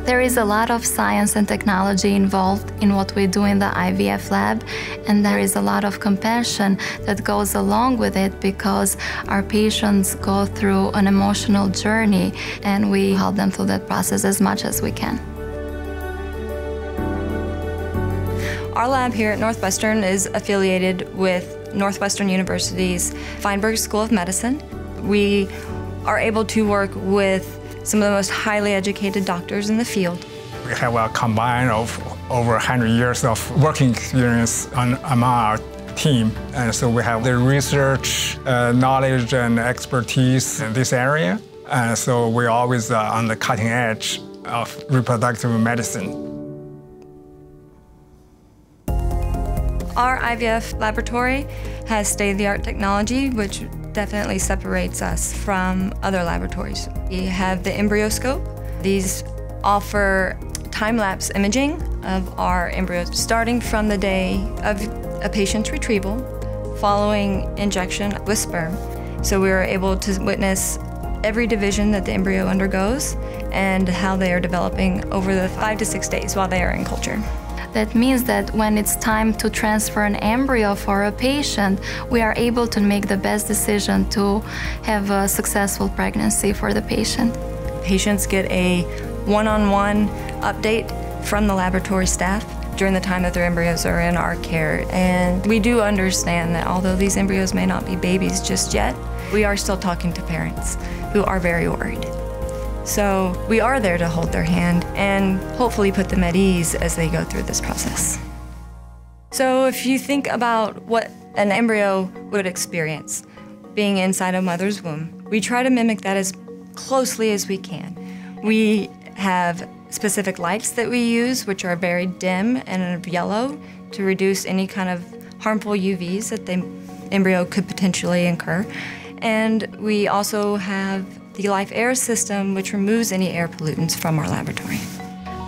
There is a lot of science and technology involved in what we do in the IVF lab, and there is a lot of compassion that goes along with it because our patients go through an emotional journey, and we help them through that process as much as we can. Our lab here at Northwestern is affiliated with Northwestern University's Feinberg School of Medicine. We are able to work with some of the most highly educated doctors in the field. We have a combine of over 100 years of working experience among our team. And so we have the research, knowledge, and expertise in this area. And so we're always on the cutting edge of reproductive medicine. Our IVF laboratory has state-of-the-art technology, which definitely separates us from other laboratories. We have the EmbryoScope. These offer time-lapse imaging of our embryos starting from the day of a patient's retrieval, following injection with sperm. So we are able to witness every division that the embryo undergoes and how they are developing over the 5 to 6 days while they are in culture. That means that when it's time to transfer an embryo for a patient, we are able to make the best decision to have a successful pregnancy for the patient. Patients get a one-on-one update from the laboratory staff during the time that their embryos are in our care. And we do understand that although these embryos may not be babies just yet, we are still talking to parents who are very worried. So we are there to hold their hand and hopefully put them at ease as they go through this process. So if you think about what an embryo would experience being inside a mother's womb, we try to mimic that as closely as we can. We have specific lights that we use, which are very dim and yellow to reduce any kind of harmful UVs that the embryo could potentially incur. And we also have the Life Air system, which removes any air pollutants from our laboratory.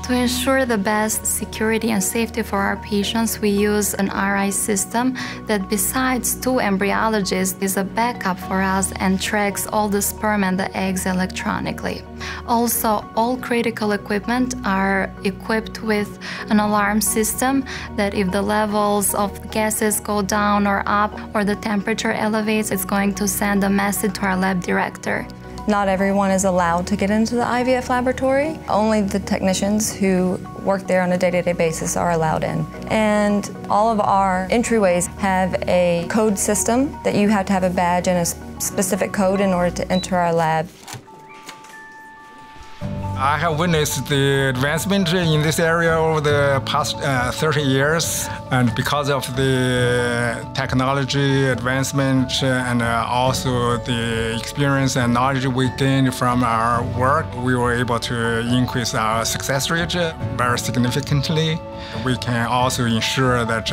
To ensure the best security and safety for our patients, we use an RI system that, besides 2 embryologists, is a backup for us and tracks all the sperm and the eggs electronically. Also, all critical equipment are equipped with an alarm system that if the levels of gases go down or up or the temperature elevates, it's going to send a message to our lab director. Not everyone is allowed to get into the IVF laboratory. Only the technicians who work there on a day-to-day basis are allowed in. And all of our entryways have a code system that you have to have a badge and a specific code in order to enter our lab. I have witnessed the advancement in this area over the past 30 years, and because of the technology advancement and also the experience and knowledge we gained from our work, we were able to increase our success rate very significantly. We can also ensure that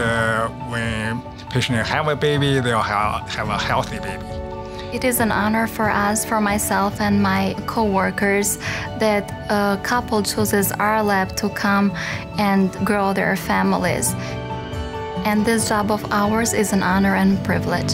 when patients have a baby, they'll have a healthy baby. It is an honor for us, for myself and my co-workers, that a couple chooses our lab to come and grow their families. And this job of ours is an honor and privilege.